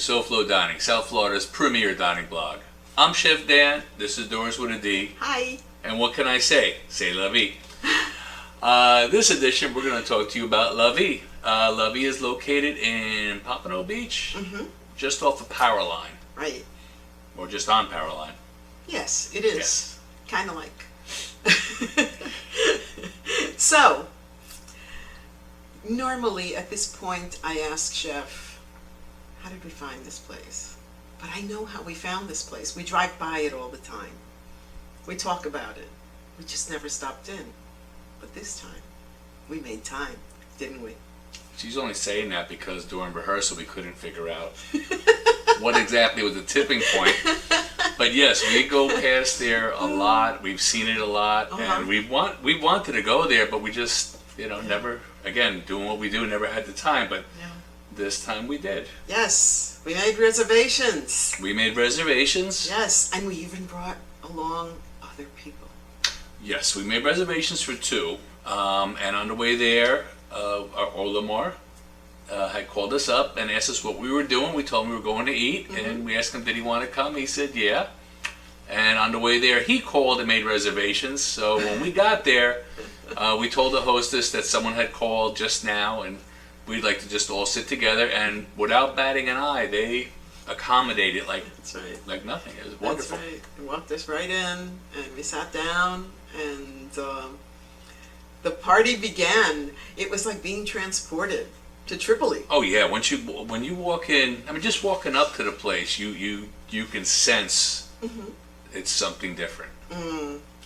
SoFloDining, South Florida's premier dining blog. I'm Chef Dan. This is Doris with a D. Hi. And what can I say? Say la vie. This edition, we're going to talk to you about La Vie. La Vie is located in Pompano Beach, just off of Powerline. Right. Or just on Powerline. Yes, it is. Yes. Kind of like. So, normally at this point I ask Chef, how did we find this place? But I know how we found this place. We drive by it all the time. We talk about it. We just never stopped in. But this time, we made time, didn't we? She's only saying that because during rehearsal we couldn't figure out what exactly was the tipping point. But yes, we go past there a lot. We've seen it a lot, and we wanted to go there, but we just never, again, doing what we do, never had the time. But this time we did. Yes, we made reservations. We made reservations. Yes, and we even brought along other people. Yes, we made reservations for two, and on the way there, Olamar had called us up and asked us what we were doing. We told him we were going to eat, and we asked him, did he want to come? He said, yeah. And on the way there, he called and made reservations. So when we got there, we told the hostess that someone had called just now, and we'd like to just all sit together. And without batting an eye, they accommodated like nothing. It was wonderful. That's right. They walked us right in, and we sat down, and the party began. It was like being transported to Tripoli. Oh yeah, when you walk in, I mean, just walking up to the place, you can sense it's something different.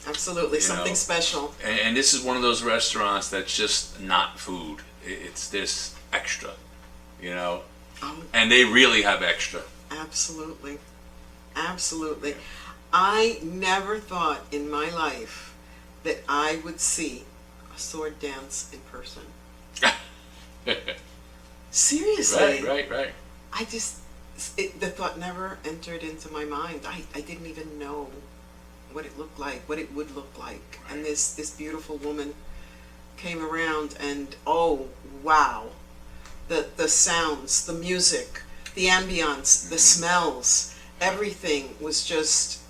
Absolutely, something special. And this is one of those restaurants that's just not food. It's this extra, and they really have extra. Absolutely, absolutely. I never thought in my life that I would see a sword dance in person. Seriously. Right. I just, the thought never entered into my mind. I didn't even know what it looked like, what it would look like. Right. And this beautiful woman came around, and oh, wow. The sounds, the music, the ambience, the smells, everything was just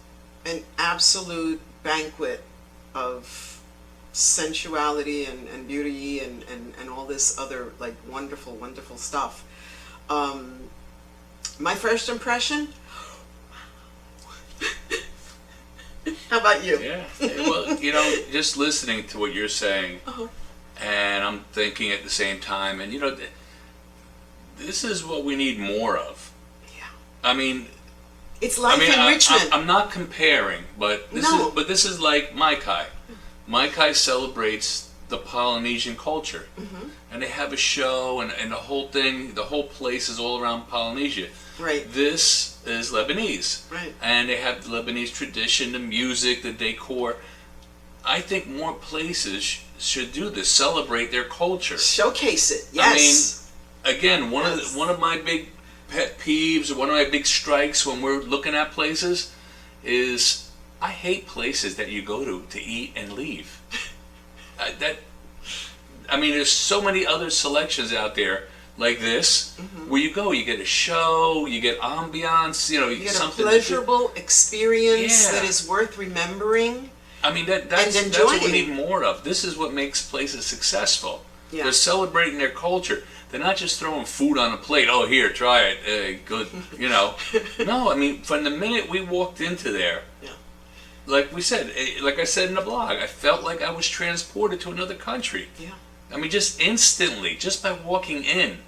an absolute banquet of sensuality and beauty and all this other like wonderful stuff. My first impression, how about you? Yeah, well, just listening to what you're saying, and I'm thinking at the same time, and this is what we need more of. Yeah. I mean, it's life enrichment. I'm not comparing, but this is like Mai Kai. Mai Kai celebrates the Polynesian culture, and they have a show, and the whole thing, the whole place is all around Polynesia. Right. This is Lebanese, right? And they have the Lebanese tradition, the music, the decor. I think more places should do this, celebrate their culture, showcase it. Yes. I mean, again, one of my big pet peeves, or one of my big strikes when we're looking at places, is I hate places that you go to eat and leave. There's so many other selections out there like this, where you go, you get a show, you get ambiance, you get something a pleasurable experience that is worth remembering. I mean, that's what we need more of. This is what makes places successful. Yeah. They're celebrating their culture. They're not just throwing food on a plate. Oh, here, try it. Good, No, I mean, from the minute we walked into there, like we said, like I said in the blog, I felt like I was transported to another country. Yeah. I mean, just instantly, just by walking in.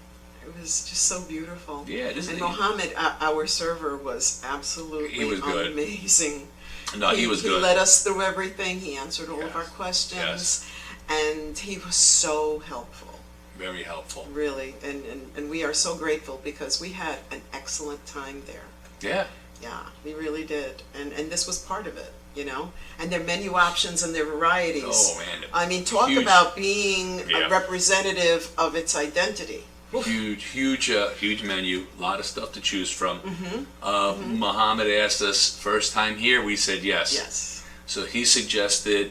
It was just so beautiful. Yeah. And Mohammed, our server, was absolutely amazing. No, he was good. He led us through everything. He answered all of our questions. Yes. And he was so helpful. Very helpful. Really. And we are so grateful because we had an excellent time there. Yeah. Yeah, we really did. And this was part of it, And their menu options and their varieties. Oh, man. I mean, talk about being a representative of its identity. Huge menu. A lot of stuff to choose from. Muhammad asked us first time here. We said yes. Yes. So he suggested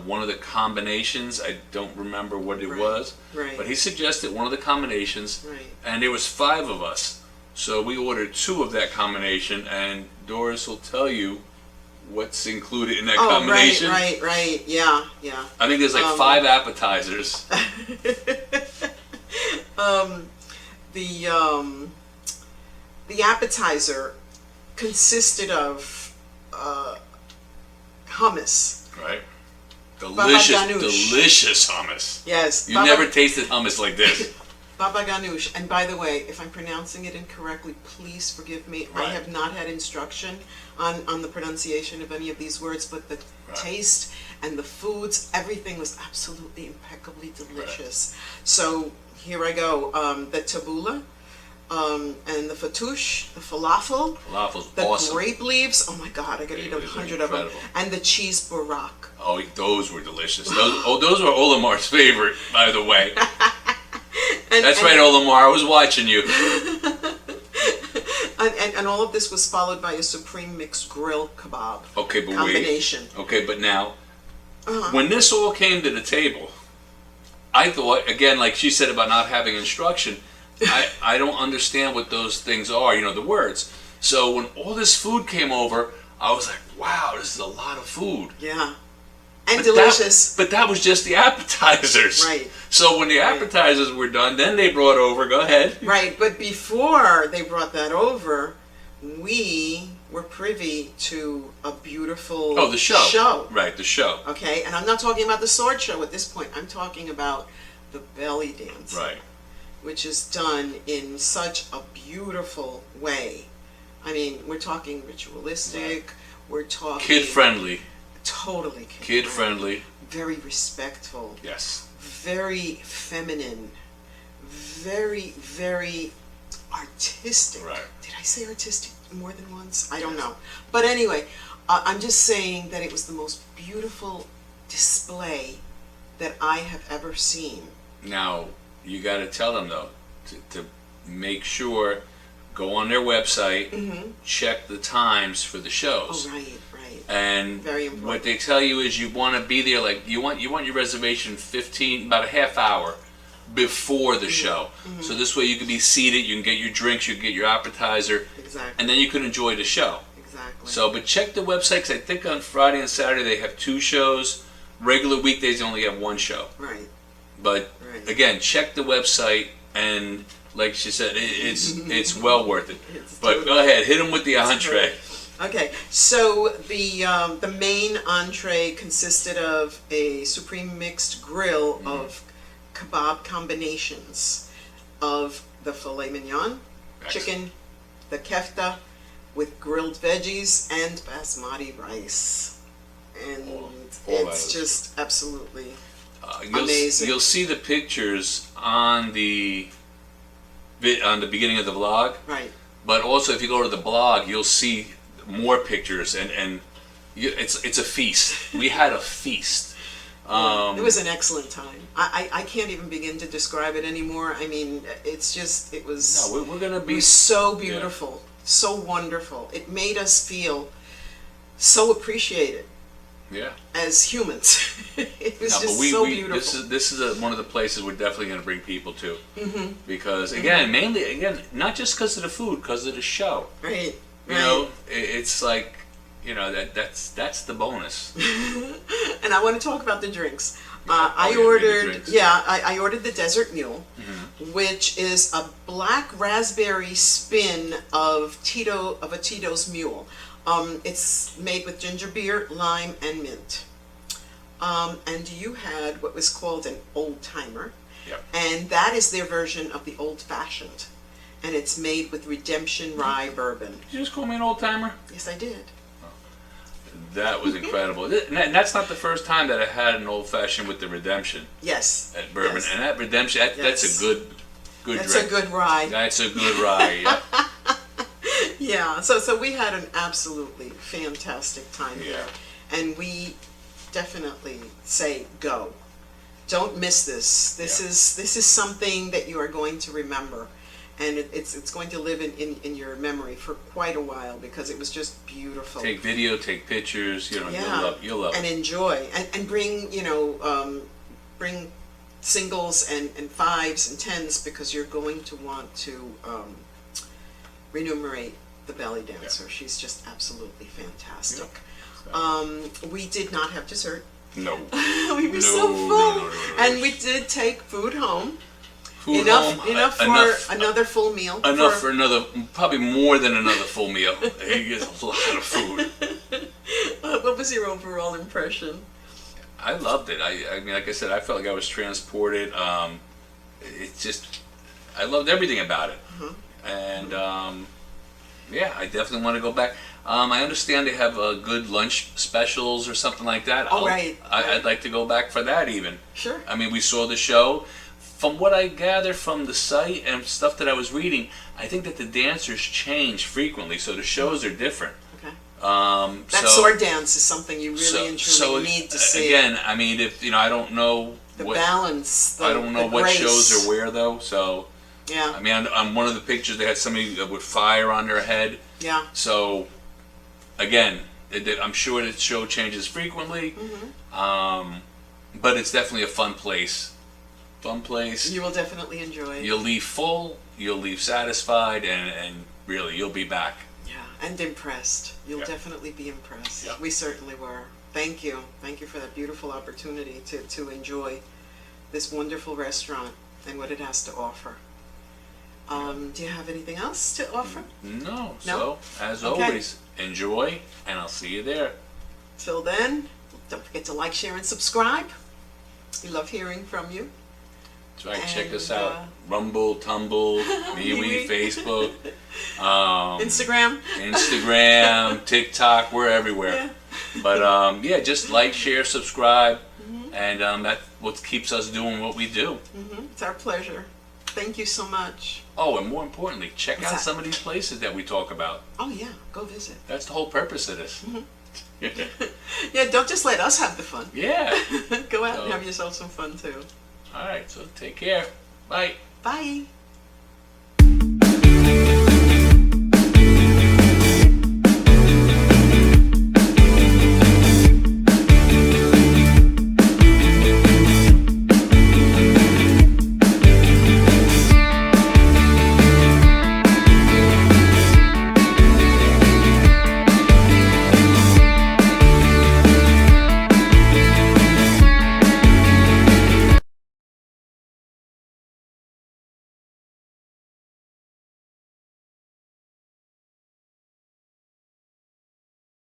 one of the combinations. I don't remember what it was, but he suggested one of the combinations, and there was 5 of us. So we ordered 2 of that combination, and Doris will tell you what's included in that combination. Right. Yeah. I think there's like 5 appetizers. The appetizer consisted of hummus. Right. Delicious hummus. Yes. You never tasted hummus like this. Baba ganoush. And by the way, if I'm pronouncing it incorrectly, please forgive me. Right. I have not had instruction on the pronunciation of any of these words, but the taste and the foods, everything was absolutely impeccably delicious. Right. So here I go. The tabbouleh, and the fattoush, the Falafel's the awesome. grape leaves. Oh my God, I could eat 100 of them. Incredible. And the cheese barak. Oh, those were delicious. Those were Olamar's favorite, by the way. That's right, Olamar. I was watching you. And all of this was followed by a supreme mixed grill kebab combination. Wait. Okay, but now, when this all came to the table, I thought, again, like she said about not having instruction, I don't understand what those things are, the words. So when all this food came over, I was like, wow, this is a lot of food. Yeah. And delicious. But that was just the appetizers. Right. So when the appetizers were done, then they brought over, go ahead. Right, but before they brought that over, we were privy to a beautiful the show. Right, the show. Okay, and I'm not talking about the sword show at this point. I'm talking about the belly dance. Right. Which is done in such a beautiful way. I mean, we're talking ritualistic, we're talking... Kid-friendly. Totally kid-friendly. Very respectful. Yes. Very feminine. Very, very artistic. Right. Did I say artistic more than once? I don't know. But anyway, I'm just saying that it was the most beautiful display that I have ever seen. Now, you got to tell them, though, to make sure, go on their website, check the times for the shows. Oh, right. And very important. What they tell you is you want to be there, like, you want your reservation about a half hour before the show. So this way you can be seated, you can get your drinks, you can get your appetizer, exactly, and then you can enjoy the show. Exactly. So, but check the website, because I think on Friday and Saturday they have 2 shows. Regular weekdays they only have 1 show. Right. But again, check the website, and like she said, it's well worth it. But go ahead, hit them with the entree. Okay, so the main entree consisted of a supreme mixed grill of kebab combinations of the filet mignon, chicken, the kefta, with grilled veggies and basmati rice. And it's just absolutely amazing. You'll see the pictures on the beginning of the vlog. Right. But also, if you go to the blog, you'll see more pictures, and it's a feast. We had a feast. It was an excellent time. I can't even begin to describe it anymore. I mean, it was... No, we're gonna be... It was so beautiful, so wonderful. It made us feel so appreciated. Yeah. As humans. It was so beautiful. This is one of the places we're definitely going to bring people to. Because, again, not just because of the food, because of the show. Right. You know, it's like, that's the bonus. And I want to talk about the drinks. I ordered the Desert Mule, which is a black raspberry spin of a Tito's Mule. It's made with ginger beer, lime, and mint. And you had what was called an old timer. Yep. And that is their version of the old fashioned. And it's made with Redemption rye bourbon. Did you just call me an old timer? Yes, I did. That was incredible. And that's not the first time that I had an old fashioned with the Redemption. Yes. At bourbon. Yes. And that Redemption, that's a good That's drink. a good rye. That's a good rye, yeah. Yeah, so we had an absolutely fantastic time here. And we definitely say go. Don't miss this. This is something that you are going to remember. And it's going to live in your memory for quite a while because it was just beautiful. Take video, take pictures, you'll love and it. enjoy. And bring, bring singles and 5s and 10s because you're going to want to remunerate the belly dancer. She's just absolutely fantastic. Yeah. We did not have dessert. No. We were so full. No. And we did take food home. Food enough home, for another full meal. Enough for another, probably more than another full meal. He gets a lot of food. What was your overall impression? I loved it. I mean, like I said, I felt like I was transported. It's just, I loved everything about it. And yeah, I definitely want to go back. I understand they have good lunch specials or something like that. Right. I'd like to go back for that even. Sure. I mean, we saw the show. From what I gathered from the site and stuff that I was reading, I think that the dancers change frequently, so the shows are different. Okay. That sword dance is something you really and truly need to see. Again, I mean, if I don't know the balance. I don't know what grace. shows are where though. So yeah. I mean, on one of the pictures they had somebody with fire on their head. Yeah. So again, I'm sure the show changes frequently, but it's definitely a fun place. You will definitely enjoy. You'll leave full, you'll leave satisfied, and really, you'll be back. Yeah, and impressed. You'll Yeah. definitely be impressed. Yeah. We certainly were. Thank you. Thank you for that beautiful opportunity to enjoy this wonderful restaurant and what it has to offer. Do you have anything else to offer? No. No? So, as Okay. always, enjoy, and I'll see you there. Till then, don't forget to like, share, and subscribe. We love hearing from you. That's right. Check us And, out. Rumble, Tumble, MeWe, Facebook, Instagram, TikTok. We're everywhere. Yeah. But yeah, just like, share, subscribe, and that's what keeps us doing what we do. It's our pleasure. Thank you so much. Oh, and more importantly, check What's out that? some of these places that we talk about. Oh yeah, go visit. That's the whole purpose of this. Yeah, don't just let us have the fun. Yeah. Go out and So- have yourself some fun too. All right. So take care. Bye. Bye.